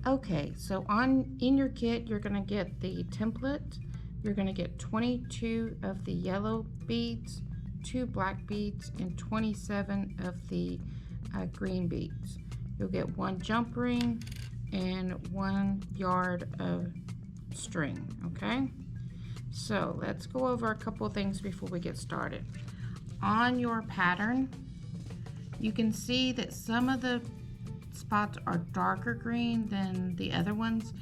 Okay, so in your kit, you're gonna get the template. You're gonna get 22 of the yellow beads, 2 black beads, and 27 of the green beads. You'll get 1 jump ring and 1 yard of string, okay? So let's go over a couple of things before we get started. On your pattern, you can see that some of the spots are darker green than the other ones.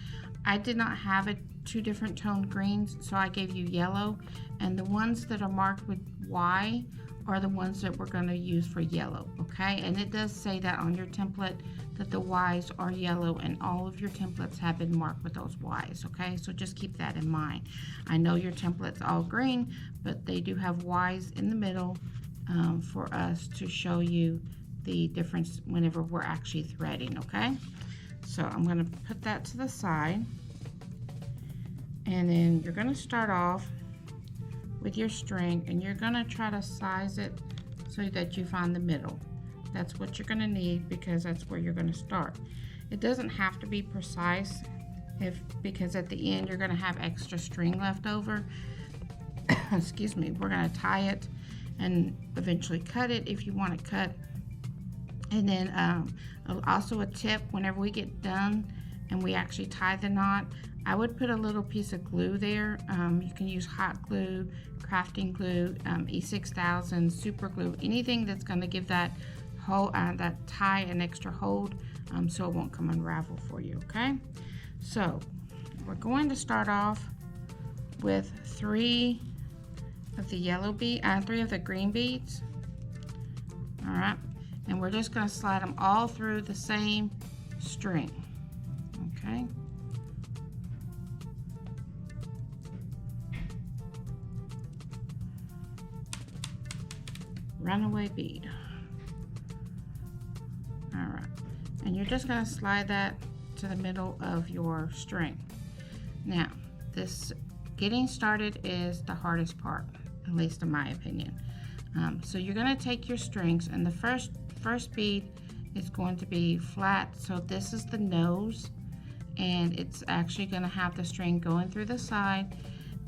I did not have it 2 different toned greens, so I gave you yellow, and the ones that are marked with Y are the ones that we're going to use for yellow, okay? And it does say that on your template that the Y's are yellow, and all of your templates have been marked with those Y's, okay? So just keep that in mind. I know your template's all green, but they do have Y's in the middle for us to show you the difference whenever we're actually threading, okay? So I'm going to put that to the side, and then you're going to start off with your string, and you're going to try to size it so that you find the middle. That's what you're going to need, because that's where you're going to start. It doesn't have to be precise, because at the end you're going to have extra string left over. Excuse me. We're going to tie it and eventually cut it if you want it cut. And then also a tip, whenever we get done and we actually tie the knot, I would put a little piece of glue there. You can use hot glue, crafting glue, E6000, super glue, anything that's going to give that that tie an extra hold, so it won't come unravel for you, okay? So we're going to start off with 3 of the yellow bead, 3 of the green beads. All right. And we're just going to slide them all through the same string, okay? Runaway bead. All right, and you're just going to slide that to the middle of your string. Now, this getting started is the hardest part, at least in my opinion. So you're going to take your strings, and the first bead is going to be flat, so this is the nose, and it's actually going to have the string going through the side,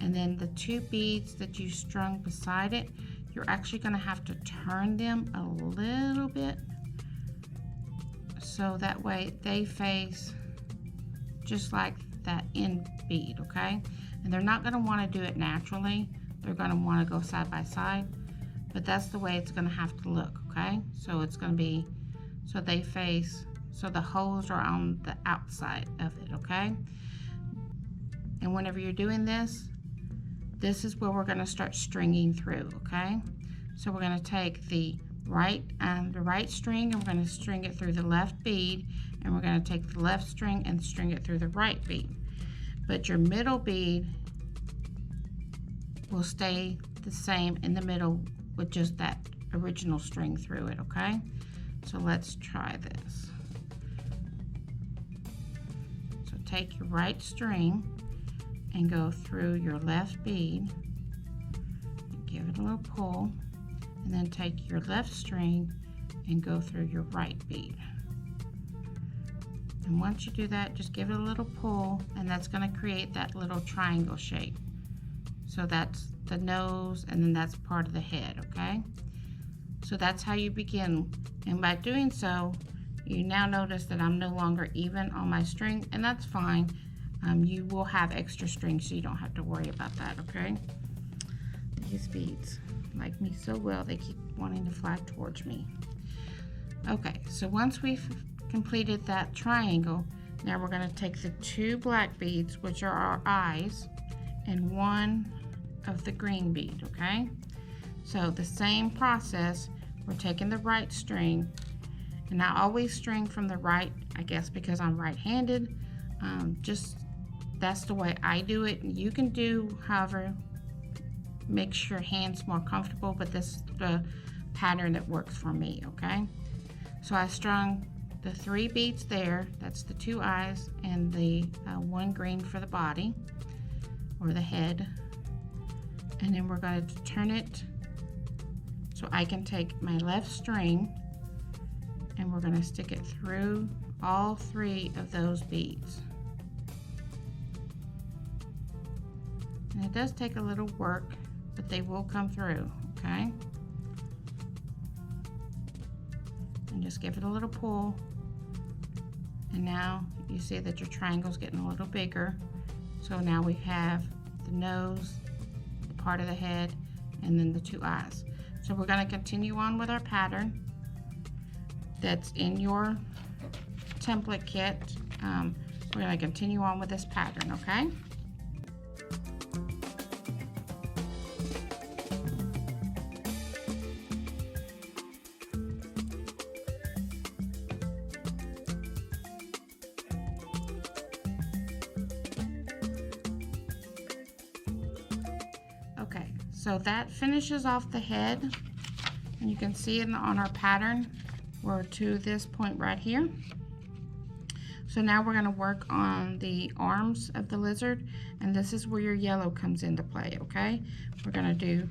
and then the 2 beads that you strung beside it, you're actually going to have to turn them a little bit so that way they face just like that end bead, okay? And they're not going to want to do it naturally. They're going to want to go side by side, but that's the way it's going to have to look, okay? So it's going to be, so they face, so the holes are on the outside of it, okay? And whenever you're doing this, this is where we're going to start stringing through, okay? So we're going to take the right string, and we're going to string it through the left bead, and we're going to take the left string and string it through the right bead. But your middle bead will stay the same in the middle with just that original string through it, okay? So let's try this. So take your right string and go through your left bead, give it a little pull, and then take your left string and go through your right bead. And once you do that, just give it a little pull, and that's going to create that little triangle shape. So that's the nose, and then that's part of the head, okay? So that's how you begin. And by doing so, you now notice that I'm no longer even on my string, and that's fine. You will have extra string, so you don't have to worry about that, okay? These beads like me so well, they keep wanting to fly towards me. Okay, so once we've completed that triangle, now we're going to take the 2 black beads, which are our eyes, and 1 of the green bead, okay? So the same process, we're taking the right string, and I always string from the right, I guess because I'm right-handed. Just that's the way I do it. You can do however makes your hands more comfortable, but this is the pattern that works for me, okay? So I strung the 3 beads there, that's the 2 eyes, and the 1 green for the body or the head, and then we're going to turn it So I can take my left string and we're going to stick it through all 3 of those beads. And it does take a little work, but they will come through, okay? And just give it a little pull. And now you see that your triangle's getting a little bigger. So now we have the nose, the part of the head, and then the 2 eyes. So we're going to continue on with our pattern that's in your template kit. We're going to continue on with this pattern, okay? Okay, so that finishes off the head, and you can see it on our pattern. We're to this point right here. So now we're going to work on the arms of the lizard, and this is where your yellow comes into play, okay? We're going to do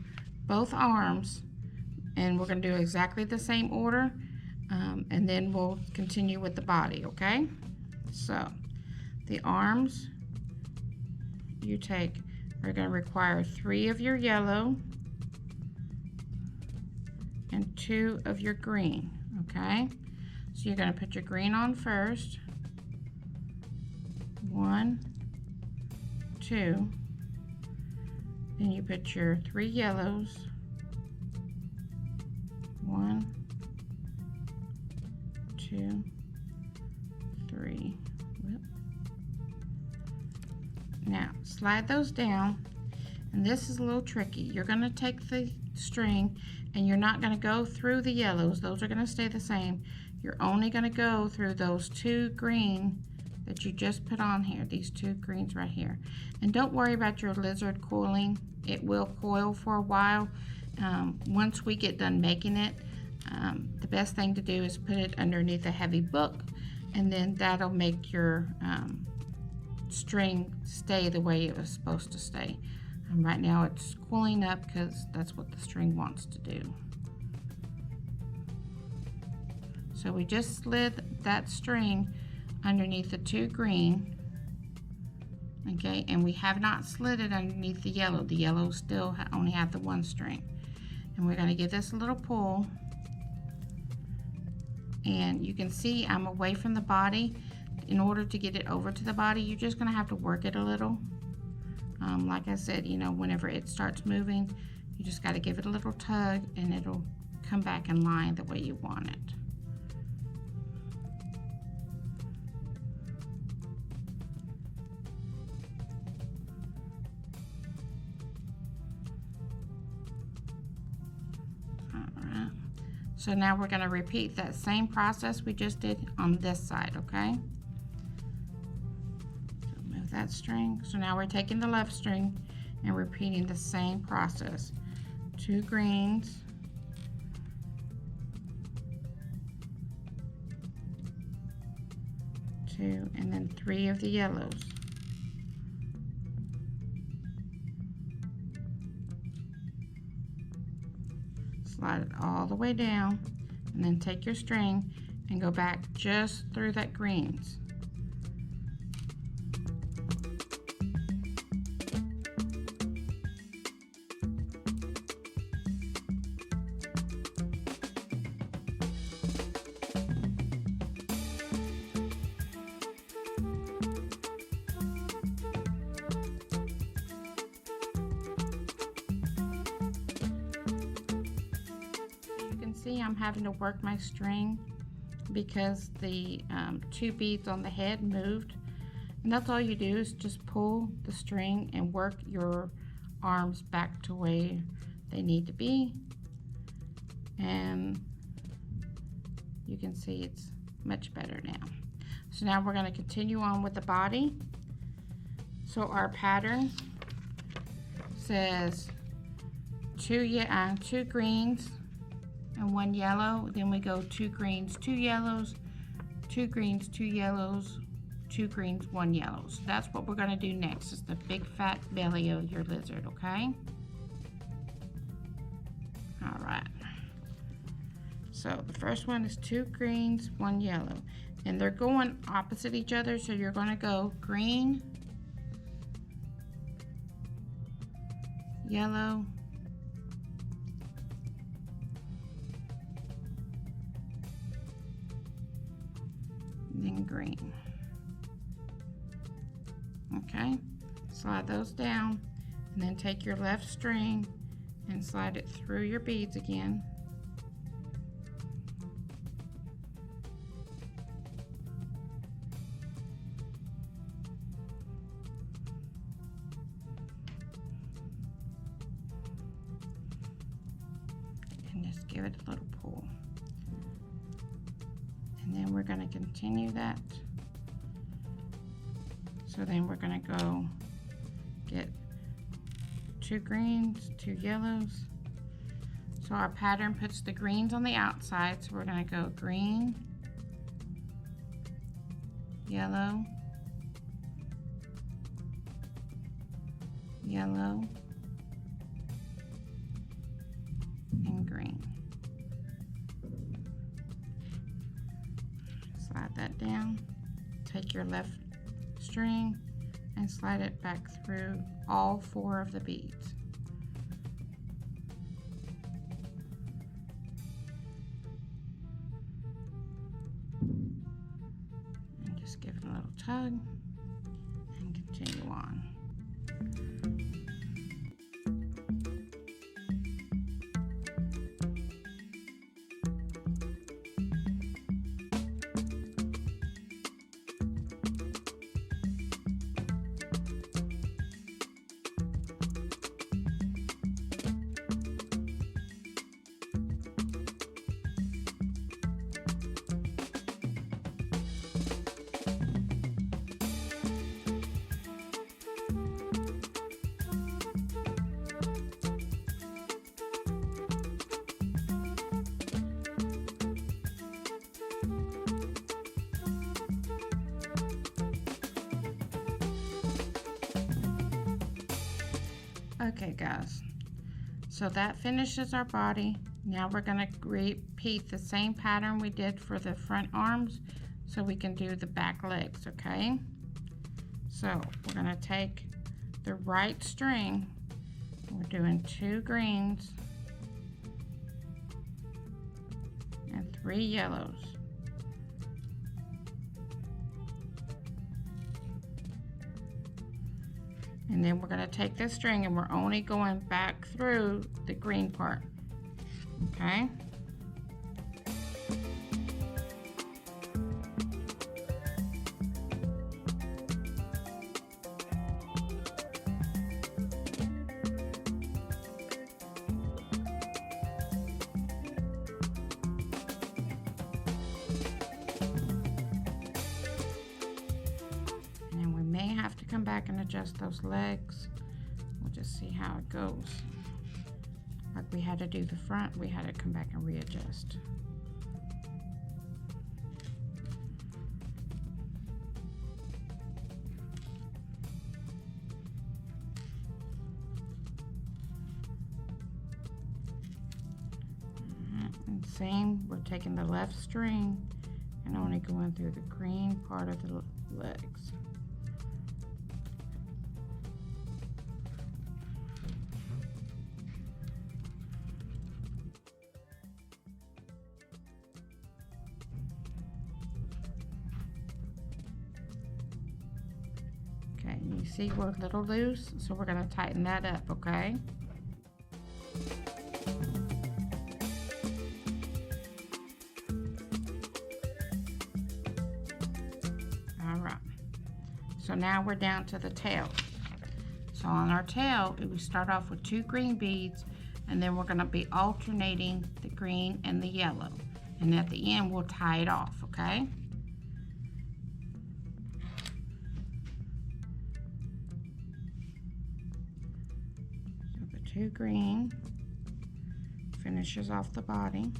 both arms, and we're going to do exactly the same order, and then we'll continue with the body, okay? So the arms, you take, are going to require 3 of your yellow and 2 of your green, okay? So you're going to put your green on first. 1, 2, then you put your 3 yellows. 1, 2, 3. Whoop. Now slide those down, and this is a little tricky. You're going to take the string and you're not going to go through the yellows. Those are going to stay the same. You're only going to go through those 2 green that you just put on here, these 2 greens right here. And don't worry about your lizard coiling. It will coil for a while. Once we get done making it, the best thing to do is put it underneath a heavy book, and then that'll make your string stay the way it was supposed to stay. Right now it's cooling up because that's what the string wants to do. So we just slid that string underneath the 2 green, okay, and we have not slid it underneath the yellow. The yellow still only have the 1 string, and we're going to give this a little pull, and you can see I'm away from the body. In order to get it over to the body, you're just going to have to work it a little. Like I said, you know, whenever it starts moving, you just got to give it a little tug and it'll come back in line the way you want it. Alright, so now we're going to repeat that same process we just did on this side, okay? That string. So now we're taking the left string and repeating the same process. 2 greens, 2, and then 3 of the yellows. Slide it all the way down, and then take your string and go back just through that greens. See, I'm having to work my string because the 2 beads on the head moved, and that's all you do is just pull the string and work your arms back to where they need to be, and you can see it's much better now. So now we're going to continue on with the body. So our pattern says 2 greens and 1 yellow, then we go 2 greens, 2 yellows, 2 greens, 2 yellows, 2 greens, 1 yellow. So that's what we're going to do next, is the big fat belly of your lizard, okay? All right. So the first one is 2 greens, 1 yellow, and they're going opposite each other, so you're going to go green, yellow, then green. Okay, slide those down, and then take your left string and slide it through your beads again. And just give it a little pull. And then we're going to continue that. So then we're going to go get 2 greens, 2 yellows. So our pattern puts the greens on the outside, so we're going to go green, yellow, yellow, and green. Slide that down, take your left string and slide it back through all 4 of the beads. And just give it a little tug and continue on. Okay guys, so that finishes our body. Now we're going to repeat the same pattern we did for the front arms so we can do the back legs, okay? So we're going to take the right string, we're doing 2 greens and 3 yellows. And then we're going to take this string and we're only going back through the green part, okay? Have to come back and adjust those legs. We'll just see how it goes. Like we had to do the front, we had to come back and readjust. And same, we're taking the left string and only going through the green part of the legs. Okay, you see we're a little loose, so we're going to tighten that up, okay? All right, so now we're down to the tail. So on our tail, we start off with 2 green beads, and then we're going to be alternating the green and the yellow. And at the end, we'll tie it off, okay? So the 2 green finishes off the body.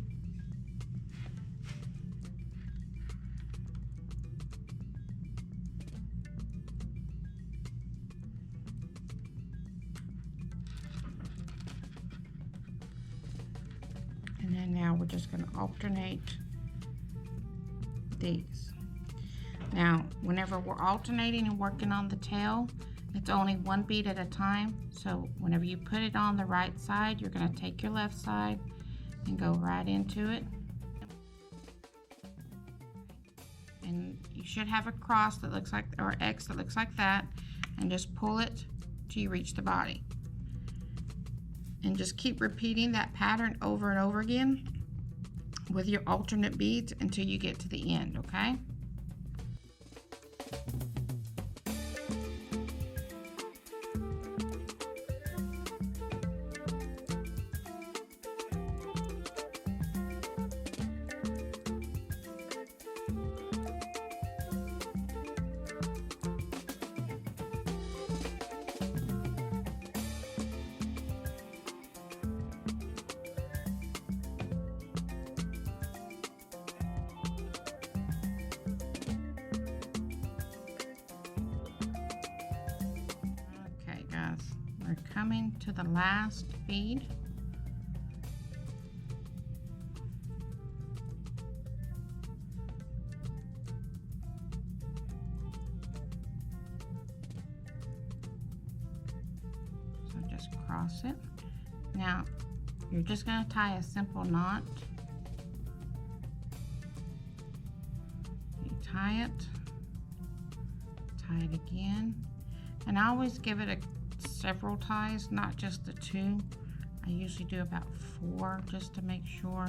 And then now we're just going to alternate these. Now, whenever we're alternating and working on the tail, it's only one bead at a time. So whenever you put it on the right side, you're going to take your left side and go right into it. And you should have a cross that looks like, or X that looks like that, and just pull it till you reach the body. And just keep repeating that pattern over and over again with your alternate beads until you get to the end, okay? We're coming to the last bead. So just cross it. Now you're just going to tie a simple knot. You tie it again, and I always give it several ties, not just the two. I usually do about 4 just to make sure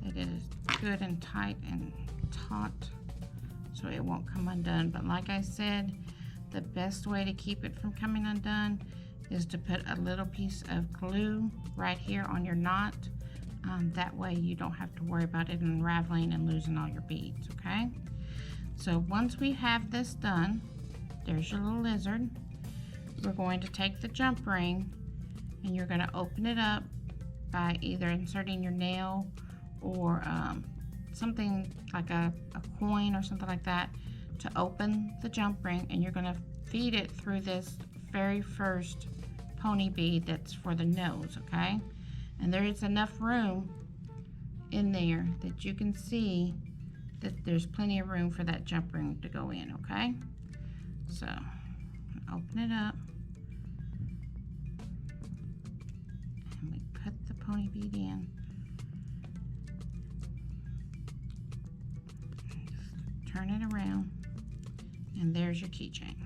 that it is good and tight and taut so it won't come undone. But like I said, the best way to keep it from coming undone is to put a little piece of glue right here on your knot. That way you don't have to worry about it unraveling and losing all your beads, okay? So once we have this done, there's your little lizard. We're going to take the jump ring and you're going to open it up by either inserting your nail or something like a coin or something like that to open the jump ring, and you're going to feed it through this very first pony bead that's for the nose, okay? And there is enough room in there that you can see that there's plenty of room for that jump ring to go in, okay? So open it up. And we put the pony bead in. Just turn it around. And there's your keychain.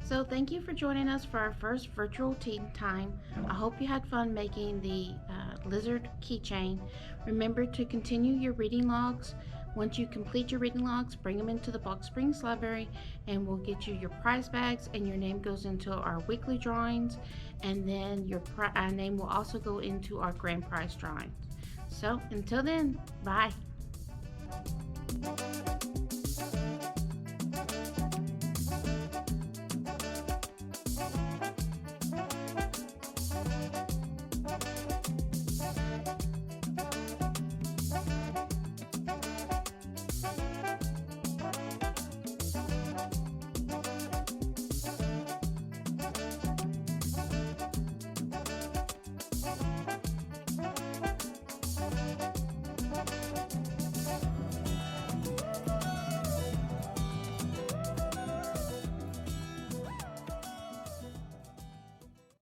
So thank you for joining us for our first virtual tea time. I hope you had fun making the lizard keychain. Remember to continue your reading logs. Once you complete your reading logs, bring them into the Box Springs Library and we'll get you your prize bags, and your name goes into our weekly drawings, and then your name will also go into our grand prize drawings. So until then, bye.